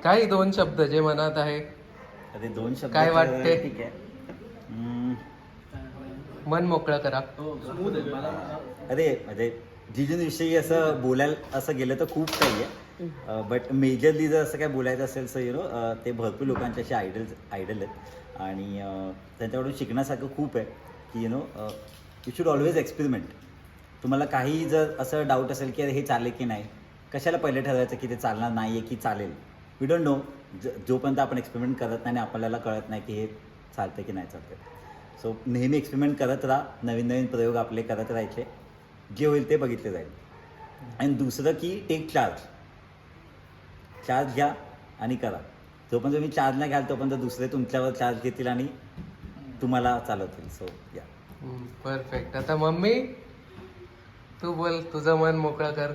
काही 2 शब्द जे मनात आहे. अरे 2 शब्द काय वाटते? ठीक आहे. मन मोकळं करा. अरे म्हणजे जिजूंविषयी असं बोलायला असं गेलं तर खूप काही आहे. बट मेजरली जर असं काय बोलायचं असेल तर ते भरपूर लोकांचे असे आयडल आहेत आणि त्यांच्याकडून शिकण्यासारखं खूप आहे की यू शुड ऑलवेज एक्सपेरिमेंट. तुम्हाला काही जर असं डाऊट असेल की अरे हे चालेल की नाही, कशाला पहिले ठरवायचं की ते चालणार नाही आहे की चालेल. We don't know. जोपर्यंत आपण एक्सपेरिमेंट करत नाही आणि आपल्याला कळत नाही की हे चालतं की नाही चालतं. सो नेहमी एक्सपेरिमेंट करत राहा, नवीन नवीन प्रयोग आपले करत राहायचे, जे होईल ते बघितले जाईल. आणि दुसरं की टेक चार्ज घ्या आणि करा. जोपर्यंत तुम्ही चार्ज नाही घ्याल तोपर्यंत दुसरे तुमच्यावर चार्ज घेतील आणि तुम्हाला चालवतील. सो या परफेक्ट. आता मम्मी तू बोल, तुझं मन मोकळं कर.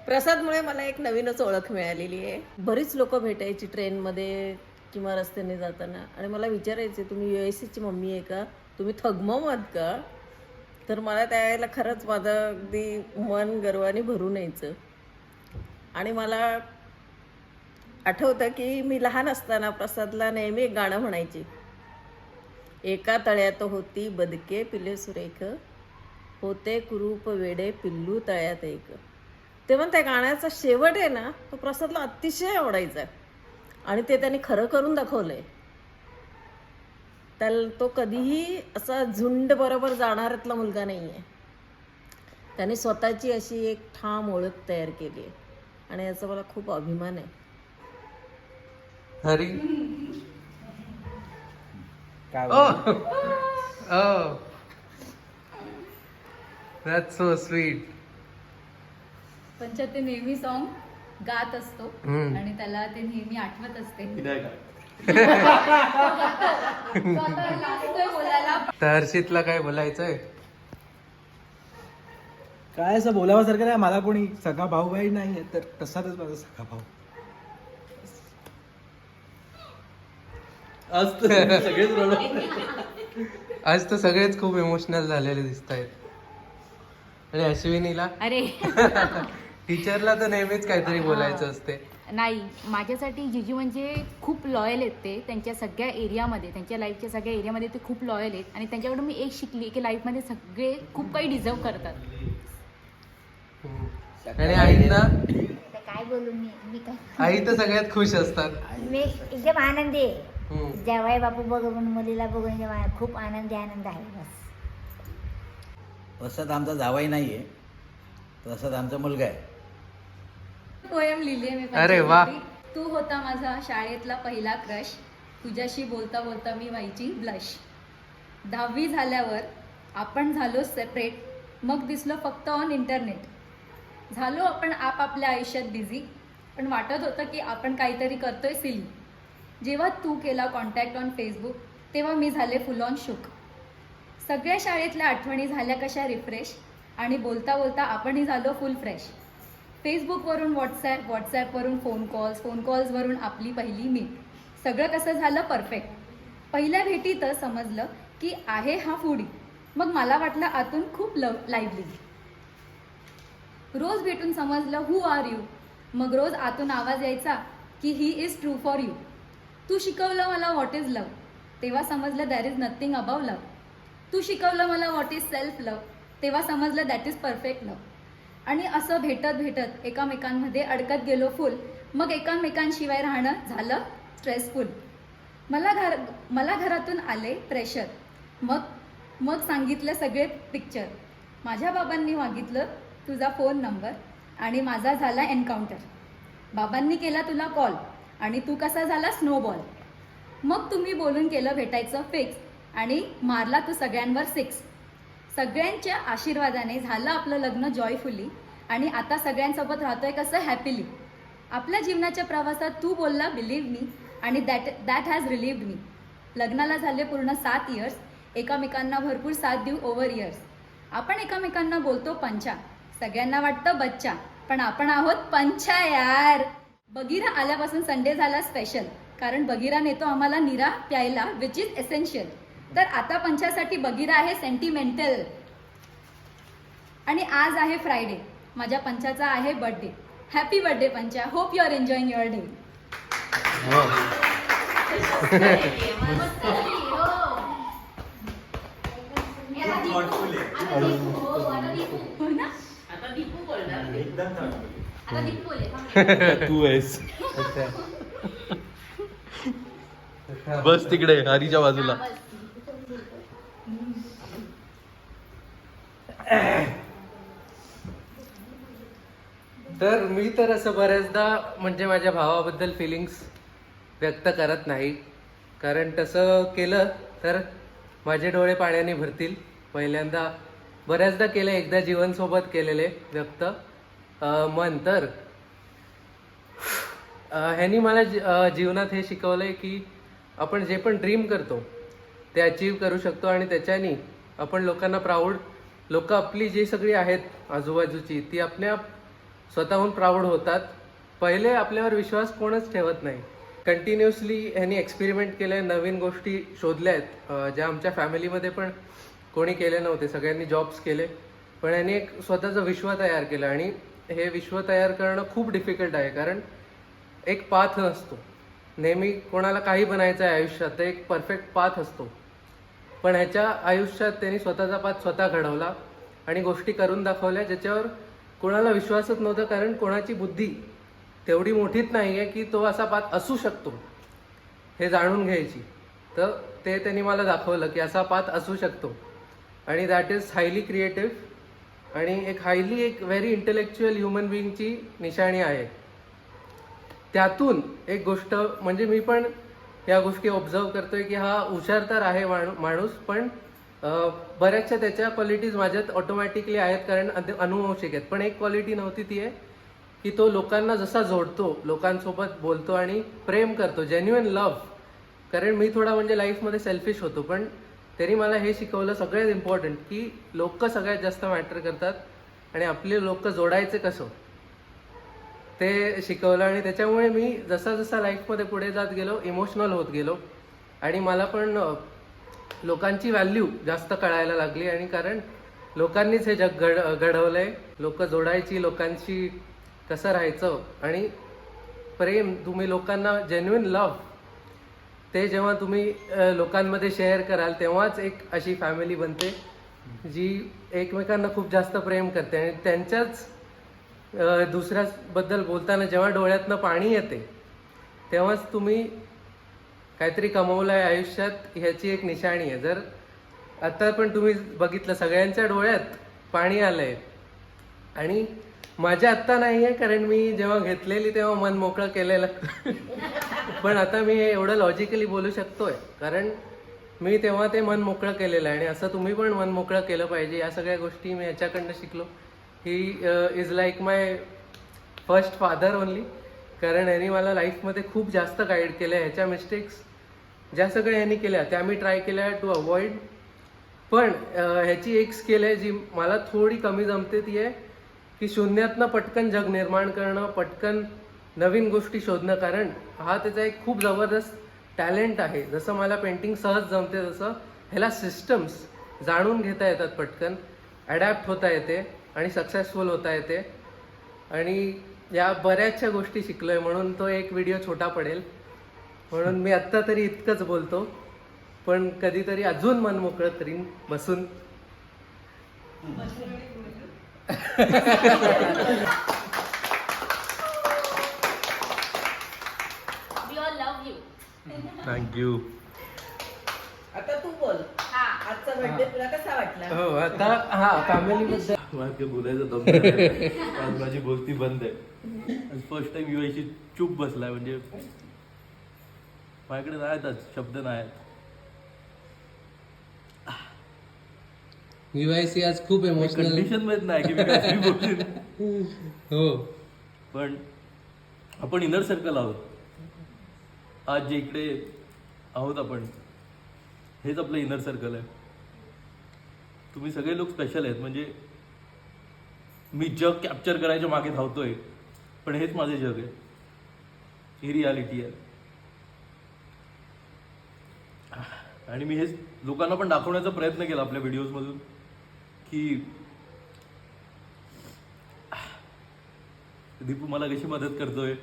प्रसादमुळे मला एक नवीनच ओळख मिळालेली आहे. बरीच लोक भेटायची ट्रेनमध्ये किंवा रस्त्याने जाताना आणि मला विचारायचे, तुम्ही USCची मम्मी आहे का, तुम्ही थगमम आहात का. तर मला त्यावेळेला खरंच माझं अगदी मन गर्वाने भरून यायचं. आणि मला आठवतं की मी लहान असताना प्रसादला नेहमी एक गाणं म्हणायची, एका तळ्यात होती बदके पिले सुरेख, होते कुरूप वेडे पिल्लू तळ्यात एक. तेव्हा त्या गाण्याचा शेवट आहे ना, तो प्रसादला अतिशय आवडायचा आणि ते त्यांनी खरं करून दाखवलंय. तो कधीही असा झुंड बरोबर जाणाऱ्यातला मुलगा नाही आहे. त्याने स्वतःची अशी एक ठाम ओळख तयार केली आहे आणि याचा मला खूप अभिमान आहे. Hari that's so sweet. पंचात ते नेहमी सॉन्ग गात असतो आणि त्याला ते नेहमी आठवत असते. बोलायला तर हर्षितला काय बोलायचंय? काय असं बोलावं नाही. मला कोणी सगळा भाऊ बाई नाही आहे, तर तसाच माझा सगळा भाऊ. आज तर सगळेच खूप इमोशनल झालेले दिसत आहेत. आणि अश्विनीला अरे टीचरला तर नेहमीच काहीतरी बोलायचं असते. नाही, माझ्यासाठी जिजू म्हणजे खूप लॉयल आहेत. ते त्यांच्या सगळ्या एरियामध्ये, त्यांच्या लाईफच्या सगळ्या एरियामध्ये ते खूप लॉयल आहेत आणि त्यांच्याकडून मी एक शिकली की लाईफमध्ये सगळे खूप काही डिझर्व करतात. आणि आईंना, काय बोलू मी काय, आई तर सगळ्यात खुश असतात. मी एकदम आनंदी आहे. जेव्हाही बापू बघून मुलीला बघून जेव्हा खूप आनंद आहे. बस प्रसाद आमचा जावाई नाही आहे, प्रसाद आमचा मुलगा आहे. पोयम लिहिली आहे मी. अरे वा. तू होता माझा शाळेतला पहिला क्रश, तुझ्याशी बोलता बोलता मी व्हायची ब्लश. 10वी झाल्यावर आपण झालो सेपरेट, मग दिसलो फक्त ऑन इंटरनेट. झालो आपण आपापल्या आयुष्यात बिझी, पण वाटत होतं की आपण काहीतरी करतोय सिली. जेव्हा तू केला कॉन्टॅक्ट ऑन फेसबुक, तेव्हा मी झाले फुल ऑन शुक. सगळ्या शाळेतल्या आठवणी झाल्या कशा रिफ्रेश, आणि बोलता बोलता आपणही झालो फुल फ्रेश. फेसबुकवरून व्हॉट्सॲपवरून फोन कॉल्सवरून आपली पहिली मीट. सगळं कसं झालं परफेक्ट. पहिल्या भेटीतच समजलं की आहे हा फूडी. मग मला वाटलं आतून खूप लाईव्हली. रोज भेटून समजलं हू आर यू. मग रोज आतून आवाज यायचा की he is true for you. तू शिकवलं मला व्हॉट इज लव्ह, तेव्हा समजलं there is nothing above love. तू शिकवलं मला व्हॉट इज सेल्फ लव्ह, तेव्हा समजलं दॅट इज परफेक्ट लव्ह. आणि असं भेटत भेटत एकामेकांमध्ये अडकत गेलो फुल. मग एकामेकांशिवाय राहणं झालं स्ट्रेसफुल. मला घरातून आले प्रेशर. मग सांगितलं सगळे पिक्चर. माझ्या बाबांनी मागितलं तुझा फोन नंबर आणि माझा झाला एन्काउंटर. बाबांनी केला तुला कॉल आणि तू कसा झाला स्नोबॉल. मग तुम्ही बोलून केलं भेटायचं फिक्स आणि मारला तू सगळ्यांवर 6. सगळ्यांच्या आशीर्वादाने झालं आपलं लग्न जॉयफुली आणि आता सगळ्यांसोबत राहतोय कसं हॅपीली. आपल्या जीवनाच्या प्रवासात तू बोलला बिलीव्ह मी आणि दॅट हॅज रिलीव्ड मी. लग्नाला झाले पूर्ण 7 इयर्स, एकामेकांना भरपूर साथ देऊ ओव्हर इयर्स. आपण एकामेकांना बोलतो पंचा, सगळ्यांना वाटतं बच्चा, पण आपण आहोत पंचा यार. बगीरा आल्यापासून संडे झाला स्पेशल, कारण बगीरा नेतो आम्हाला निरा प्यायला विच इज एसेन्शियल. तर आता पंचासाठी बगीरा आहे सेंटिमेंटल. आणि आज आहे फ्रायडे, माझ्या पंचाचा आहे birthday. Happy birthday Pancha. Hope you are enjoying your day. तू आहेस. बस तिकडे हरीच्या बाजूला. तर मी तर असं बऱ्याचदा म्हणजे माझ्या भावाबद्दल फिलिंग्स व्यक्त करत नाही, कारण तसं केलं तर माझे डोळे पाण्याने भरतील. पहिल्यांदा बऱ्याचदा केले, एकदा जीवनसोबत केलेले व्यक्त मन. तर ह्यांनी मला जीवनात हे शिकवलंय की आपण जे पण ड्रीम करतो ते अचीव करू शकतो, आणि त्याच्यानी आपण लोकांना प्राऊड, लोक आपली जी सगळी आहेत आजूबाजूची ती आपल्या स्वतःहून प्राऊड होतात. पहिले आपल्यावर विश्वास कोणच ठेवत नाही. कंटिन्युअसली ह्यांनी एक्सपेरिमेंट केले, नवीन गोष्टी शोधल्या आहेत ज्या आमच्या फॅमिलीमध्ये पण कोणी केले नव्हते. सगळ्यांनी जॉब्स केले, पण ह्यांनी एक स्वतःचं विश्व तयार केलं. आणि हे विश्व तयार करणं खूप डिफिकल्ट आहे, कारण एक पाथ नसतो. नेहमी कोणाला काही बनायचं आहे आयुष्यात तर एक परफेक्ट पाथ असतो, पण ह्याच्या आयुष्यात त्यांनी स्वतःचा पाथ स्वतः घडवला आणि गोष्टी करून दाखवल्या ज्याच्यावर कोणाला विश्वासच नव्हता, कारण कोणाची बुद्धी तेवढी मोठीच नाही आहे की तो असा पाथ असू शकतो हे जाणून घ्यायची. तर ते त्यांनी मला दाखवलं की असा पाथ असू शकतो, आणि दॅट इज हायली क्रिएटिव्ह आणि एक व्हेरी इंटेलेक्च्युअल ह्युमन बिईंगची निशाणी आहे. त्यातून एक गोष्ट म्हणजे मी पण या गोष्टी ऑब्झर्व करतोय की हा हुशार तर आहे माणूस, पण बऱ्याचशा त्याच्या क्वालिटीज माझ्यात ऑटोमॅटिकली आहेत, कारण अनुवंशिक आहेत. पण एक क्वालिटी नव्हती, ती आहे की तो लोकांना जसा जोडतो, लोकांसोबत बोलतो आणि प्रेम करतो, जेन्युइन लव्ह. कारण मी थोडा म्हणजे लाईफमध्ये सेल्फिश होतो, पण त्यांनी मला हे शिकवलं सगळ्यात इम्पॉर्टंट की लोक सगळ्यात जास्त मॅटर करतात आणि आपले लोक जोडायचे कसं ते शिकवलं. आणि त्याच्यामुळे मी जसा जसा लाईफमध्ये पुढे जात गेलो इमोशनल होत गेलो, आणि मला पण लोकांची व्हॅल्यू जास्त कळायला लागली. आणि कारण लोकांनीच हे जग घडवलंय, लोक जोडायची, लोकांशी कसं राहायचं आणि प्रेम, तुम्ही लोकांना जेन्युइन लव्ह ते जेव्हा तुम्ही लोकांमध्ये शेअर कराल तेव्हाच एक अशी फॅमिली बनते जी एकमेकांना खूप जास्त प्रेम करते. आणि त्यांच्याच दुसऱ्याबद्दल बोलताना जेव्हा डोळ्यातनं पाणी येते तेव्हाच तुम्ही काहीतरी कमवलं आहे आयुष्यात, ह्याची एक निशाणी आहे. जर आता पण तुम्ही बघितलं सगळ्यांच्या डोळ्यात पाणी आलंय, आणि माझ्या आत्ता नाही आहे, कारण मी जेव्हा घेतलेली तेव्हा मन मोकळं केलेलं पण आता मी हे एवढं लॉजिकली बोलू शकतोय कारण मी तेव्हा ते मन मोकळं केलेलं आहे. आणि असं तुम्ही पण मन मोकळं केलं पाहिजे. या सगळ्या गोष्टी मी ह्याच्याकडनं शिकलो. He is like my first father only, कारण ह्यांनी मला लाईफमध्ये खूप जास्त गाईड केलं आहे. ह्याच्या मिस्टेक्स ज्या सगळ्या ह्यांनी केल्या त्या मी ट्राय केल्या टू अवॉइड. पण ह्याची एक स्किल आहे जी मला थोडी कमी जमते, ती आहे की शून्यातनं पटकन जग निर्माण करणं, पटकन नवीन गोष्टी शोधणं. कारण हा त्याचा एक खूप जबरदस्त टॅलेंट आहे. जसं मला पेंटिंग सहज जमते तसं ह्याला सिस्टम्स जाणून घेता येतात, पटकन ॲडॅप्ट होता येते आणि सक्सेसफुल होता येते. आणि या बऱ्याचशा गोष्टी शिकलो आहे, म्हणून तो एक व्हिडिओ छोटा पडेल. म्हणून मी आत्ता तरी इतकंच बोलतो, पण कधीतरी अजून मन मोकळं करीन बसून. थँक्यू. आता तू बोल, आजचा बर्थडे तुला कसा वाटला? हो, आता हा फॅमिलीबद्दल मला काय बोलायचं दम नाही. आज माझी बोलती बंद आहे. फर्स्ट टाइम युआयशी चूप बसलाय, म्हणजे माझ्याकडे नाहीत आज शब्द नाहीत. UIC आज खूप इमोशनल कंडिशन मध्ये नाही की मी काहीतरी बोलेन. हो. पण आपण इनर सर्कल आहोत. आज जे इकडे आहोत आपण, हेच आपलं इनर सर्कल आहे. तुम्ही सगळे लोक स्पेशल आहेत. म्हणजे मी जग कॅप्चर करायच्या मागे धावतोय, पण हेच माझे जग आहे. ही रियालिटी आहे. आणि मी हेच लोकांना पण दाखवण्याचा प्रयत्न केला आपल्या व्हिडिओजमधून की दीपू मला कशी मदत करतोय,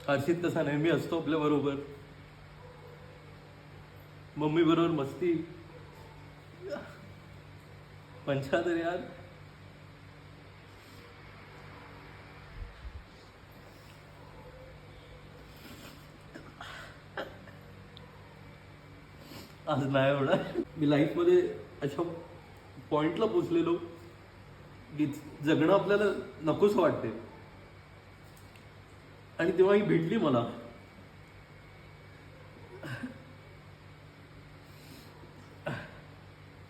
हर्षित कसा नेहमी असतो आपल्या बरोबर, मम्मी बरोबर मस्ती, पंचाहत्तर यार. आज नाही होणार. मी लाईफमध्ये अशा पॉइंटला पोचलेलो की जगणं आपल्याला नकोच वाटते. आणि तेव्हा ही भेटली मला.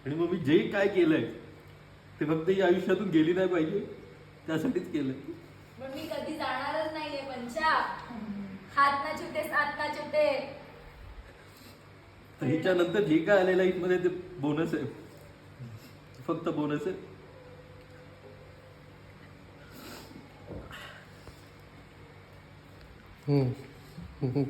आणि मग मी जे काय केलंय ते फक्त ही आयुष्यातून गेली नाही पाहिजे त्यासाठीच केलंय. पण मी कधी जाणारच नाहीये पंचा. हात ना छुटे साथ ना छुटे. तर हिच्यानंतर जे काय आलेलं लाईफ मध्ये ते बोनस आहे, फक्त बोनस आहे. हम्म.